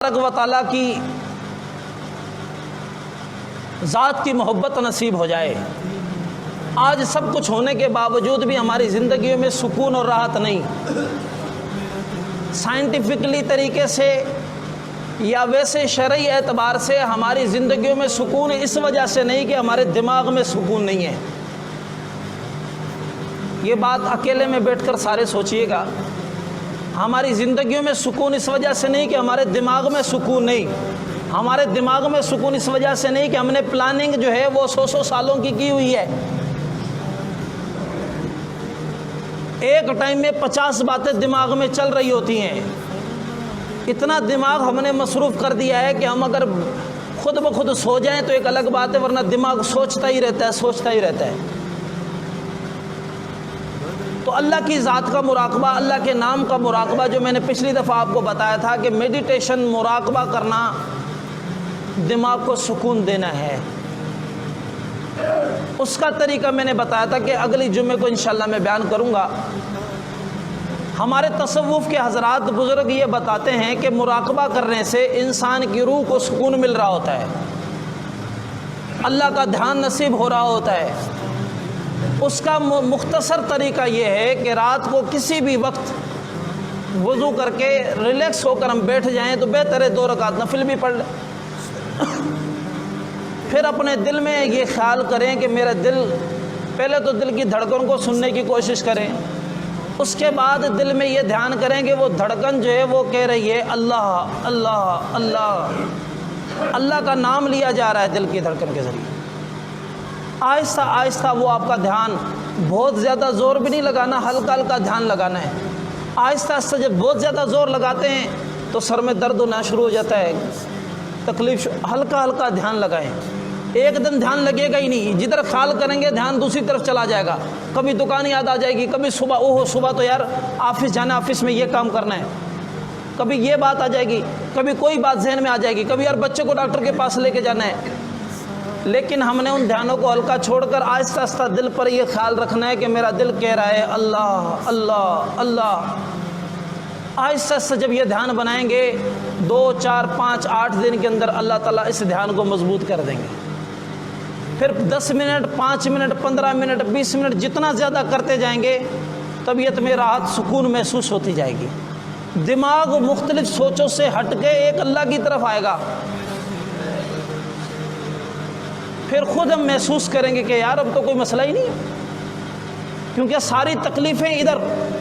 تبارک و تعالیٰ کی ذات کی محبت نصیب ہو جائے۔ آج سب کچھ ہونے کے باوجود بھی ہماری زندگیوں میں سکون اور راحت نہیں۔ سائنٹیفکلی طریقے سے یا ویسے شرعی اعتبار سے ہماری زندگیوں میں سکون اس وجہ سے نہیں کہ ہمارے دماغ میں سکون نہیں ہے۔ یہ بات اکیلے میں بیٹھ کر سارے سوچئے گا۔ ہماری زندگیوں میں سکون اس وجہ سے نہیں کہ ہمارے دماغ میں سکون نہیں۔ ہمارے دماغ میں سکون اس وجہ سے نہیں کہ ہم نے پلاننگ جو ہے وہ 100 سالوں کی ہوئی ہے۔ ایک ٹائم میں 50 باتیں دماغ میں چل رہی ہوتی ہیں۔ اتنا دماغ ہم نے مصروف کر دیا ہے کہ ہم اگر خود بخود سو جائیں تو ایک الگ بات ہے، ورنہ دماغ سوچتا ہی رہتا ہے۔ تو اللہ کی ذات کا مراقبہ، اللہ کے نام کا مراقبہ، جو میں نے پچھلی دفعہ آپ کو بتایا تھا کہ میڈیٹیشن، مراقبہ کرنا دماغ کو سکون دینا ہے، اس کا طریقہ میں نے بتایا تھا کہ اگلی جمعے کو انشاءاللہ میں بیان کروں گا۔ ہمارے تصوف کے حضرات بزرگ یہ بتاتے ہیں کہ مراقبہ کرنے سے انسان کی روح کو سکون مل رہا ہوتا ہے، اللہ کا دھیان نصیب ہو رہا ہوتا ہے۔ اس کا مختصر طریقہ یہ ہے کہ رات کو کسی بھی وقت وضو کر کے ریلیکس ہو کر ہم بیٹھ جائیں تو بہتر ہے 2 رکعت نفل بھی پڑھ لیں۔ پھر اپنے دل میں یہ خیال کریں کہ میرا دل، پہلے تو دل کی دھڑکن کو سننے کی کوشش کریں، اس کے بعد دل میں یہ دھیان کریں کہ وہ دھڑکن جو ہے وہ کہہ رہی ہے اللہ اللہ اللہ، اللہ کا نام لیا جا رہا ہے دل کی دھڑکن کے ذریعے۔ آہستہ آہستہ وہ آپ کا دھیان، بہت زیادہ زور بھی نہیں لگانا، ہلکا ہلکا دھیان لگانا ہے۔ آہستہ آہستہ جب بہت زیادہ زور لگاتے ہیں تو سر میں درد ہونا شروع ہو جاتا ہے، تکلیف، ہلکا ہلکا دھیان لگائیں۔ ایک دم دھیان لگے گا ہی نہیں، جدھر خیال کریں گے دھیان دوسری طرف چلا جائے گا۔ کبھی دکان یاد آ جائے گی، کبھی صبح اوہ صبح تو یار آفس جانا، آفس میں یہ کام کرنا ہے، کبھی یہ بات آ جائے گی، کبھی کوئی بات ذہن میں آ جائے گی، کبھی یار بچے کو ڈاکٹر کے پاس لے کے جانا ہے۔ لیکن ہم نے ان دھیانوں کو ہلکا چھوڑ کر آہستہ آہستہ دل پر یہ خیال رکھنا ہے کہ میرا دل کہہ رہا ہے اللہ اللہ اللہ۔ آہستہ آہستہ جب یہ دھیان بنائیں گے 2 4 5 8 دن کے اندر اللہ تعالیٰ اس دھیان کو مضبوط کر دیں گے۔ پھر 10 منٹ 5 منٹ 15 منٹ 20 منٹ جتنا زیادہ کرتے جائیں گے طبیعت میں راحت، سکون محسوس ہوتی جائے گی۔ دماغ مختلف سوچوں سے ہٹ کے ایک اللہ کی طرف آئے گا۔ پھر خود ہم محسوس کریں گے کہ یار اب تو کوئی مسئلہ ہی نہیں ہے، کیونکہ ساری تکلیفیں ادھر،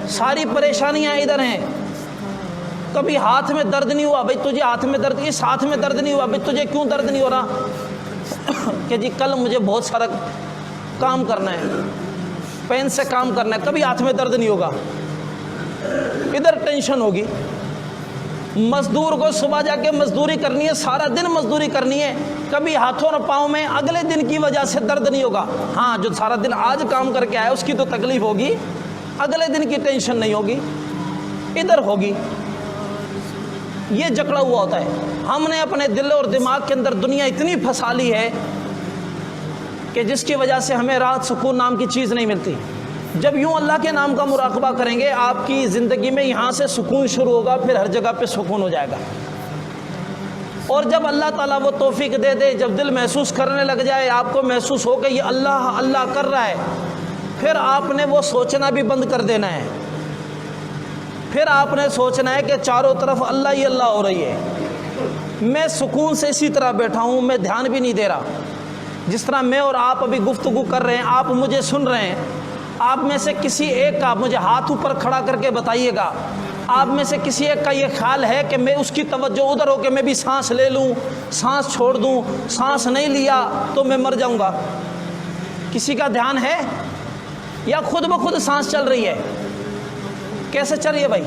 ساری پریشانیاں ادھر ہیں۔ کبھی ہاتھ میں درد نہیں ہوا، بھائی تجھے ہاتھ میں درد، اس ہاتھ میں درد نہیں ہوا، بھائی تجھے کیوں درد نہیں ہو رہا؟ کہ جی کل مجھے بہت سارا کام کرنا ہے، پین سے کام کرنا ہے، کبھی ہاتھ میں درد نہیں ہوگا، ادھر ٹینشن ہوگی۔ مزدور کو صبح جا کے مزدوری کرنی ہے، سارا دن مزدوری کرنی ہے، کبھی ہاتھوں اور پاؤں میں اگلے دن کی وجہ سے درد نہیں ہوگا۔ ہاں جو سارا دن آج کام کر کے آیا اس کی تو تکلیف ہوگی، اگلے دن کی ٹینشن نہیں ہوگی، ادھر ہوگی۔ یہ جکڑا ہوا ہوتا ہے۔ ہم نے اپنے دل اور دماغ کے اندر دنیا اتنی پھنسا لی ہے کہ جس کی وجہ سے ہمیں راحت، سکون نام کی چیز نہیں ملتی۔ جب یوں اللہ کے نام کا مراقبہ کریں گے آپ کی زندگی میں یہاں سے سکون شروع ہوگا، پھر ہر جگہ پہ سکون ہو جائے گا۔ اور جب اللہ تعالیٰ وہ توفیق دے دے، جب دل محسوس کرنے لگ جائے، آپ کو محسوس ہو کہ یہ اللہ اللہ کر رہا ہے، پھر آپ نے وہ سوچنا بھی بند کر دینا ہے۔ پھر آپ نے سوچنا ہے کہ چاروں طرف اللہ ہی اللہ ہو رہی ہے، میں سکون سے اسی طرح بیٹھا ہوں، میں دھیان بھی نہیں دے رہا۔ جس طرح میں اور آپ ابھی گفتگو کر رہے ہیں، آپ مجھے سن رہے ہیں، آپ میں سے کسی ایک کا، مجھے ہاتھ اوپر کھڑا کر کے بتائیے گا، آپ میں سے کسی ایک کا یہ خیال ہے کہ میں اس کی توجہ ادھر ہو کہ میں بھی سانس لے لوں، سانس چھوڑ دوں، سانس نہیں لیا تو میں مر جاؤں گا؟ کسی کا دھیان ہے؟ یا خود بخود سانس چل رہی ہے؟ کیسے چل رہی ہے بھائی؟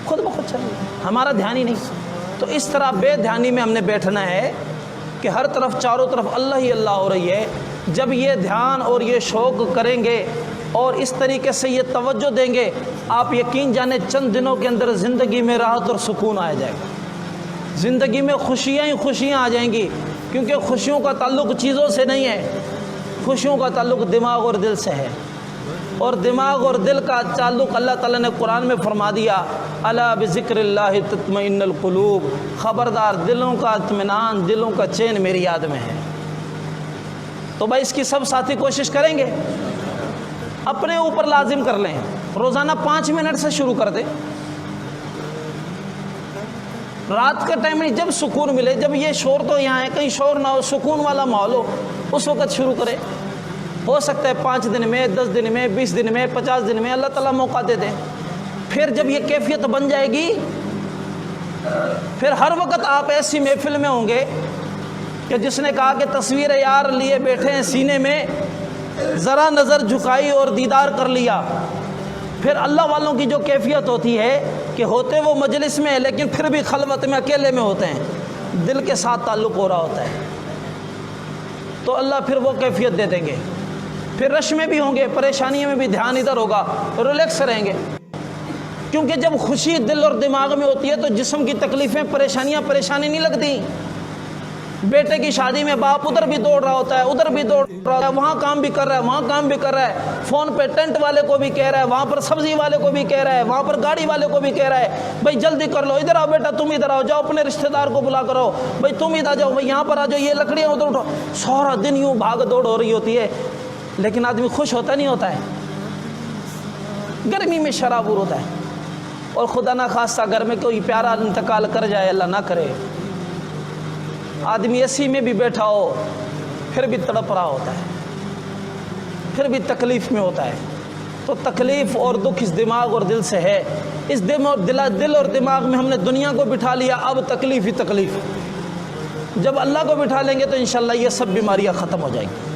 خود بخود چل رہی ہے، ہمارا دھیان ہی نہیں۔ تو اس طرح بے دھیانی میں ہم نے بیٹھنا ہے کہ ہر طرف، چاروں طرف اللہ ہی اللہ ہو رہی ہے۔ جب یہ دھیان اور یہ شوق کریں گے اور اس طریقے سے یہ توجہ دیں گے، آپ یقین جانیں چند دنوں کے اندر زندگی میں راحت اور سکون آ جائے گا، زندگی میں خوشیاں ہی خوشیاں آ جائیں گی۔ کیونکہ خوشیوں کا تعلق چیزوں سے نہیں ہے، خوشیوں کا تعلق دماغ اور دل سے ہے۔ اور دماغ اور دل کا تعلق اللہ تعالیٰ نے قرآن میں فرما دیا، الا بذکر اللہ تطمئن القلوب، خبردار دلوں کا اطمینان، دلوں کا چین میری یاد میں ہے۔ تو بھائی اس کی سب ساتھی کوشش کریں گے، اپنے اوپر لازم کر لیں، روزانہ 5 منٹ سے شروع کر دیں، رات کا ٹائم نہیں، جب سکون ملے، جب یہ شور تو یہاں ہے، کہیں شور نہ ہو، سکون والا ماحول ہو، اس وقت شروع کرے۔ ہو سکتا ہے 5 دن میں، 10 دن میں، 20 دن میں، 50 دن میں اللہ تعالیٰ موقع دے دے۔ پھر جب یہ کیفیت بن جائے گی، پھر ہر وقت آپ ایسی محفل میں ہوں گے کہ جس نے کہا کہ تصویر یار لیے بیٹھے ہیں سینے میں، ذرا نظر جھکائی اور دیدار کر لیا۔ پھر اللہ والوں کی جو کیفیت ہوتی ہے کہ ہوتے وہ مجلس میں ہے لیکن پھر بھی خلوت میں اکیلے میں ہوتے ہیں، دل کے ساتھ تعلق ہو رہا ہوتا ہے، تو اللہ پھر وہ کیفیت دے دیں گے۔ پھر رش میں بھی ہوں گے، پریشانی میں بھی دھیان ادھر ہوگا، ریلیکس رہیں گے، کیونکہ جب خوشی دل اور دماغ میں ہوتی ہے تو جسم کی تکلیفیں پریشانی نہیں لگتی۔ بیٹے کی شادی میں باپ ادھر بھی دوڑ رہا ہوتا ہے، ادھر بھی دوڑ رہا ہوتا ہے، وہاں کام بھی کر رہا ہے، وہاں کام بھی کر رہا ہے، فون پہ ٹینٹ والے کو بھی کہہ رہا ہے، وہاں پر سبزی والے کو بھی کہہ رہا ہے، وہاں پر گاڑی والے کو بھی کہہ رہا ہے، بھائی جلدی کر لو، ادھر آؤ بیٹا، تم ادھر آؤ، جاؤ اپنے رشتہ دار کو بلا کرو، بھائی تم ادھر جاؤ، بھائی یہاں پر آ جاؤ، یہ لکڑیاں ادھر اٹھاؤ، سارا دن یوں بھاگ دوڑ ہو رہی ہوتی ہے، لیکن آدمی خوش ہوتا نہیں ہوتا ہے، گرمی میں شرابور ہوتا ہے، اور خدا نہ خواستہ گھر میں کوئی پیارا انتقال کر جائے، اللہ نہ کرے، آدمی اسی میں بھی بیٹھا ہو پھر بھی تڑپ رہا ہوتا ہے، پھر بھی تکلیف میں ہوتا ہے۔ تو تکلیف اور دکھ اس دماغ اور دل سے ہے، اس دل اور دماغ میں ہم نے دنیا کو بٹھا لیا، اب تکلیف ہی تکلیف۔ جب اللہ کو بٹھا لیں گے تو انشاءاللہ یہ سب بیماریاں ختم ہو جائیں گی۔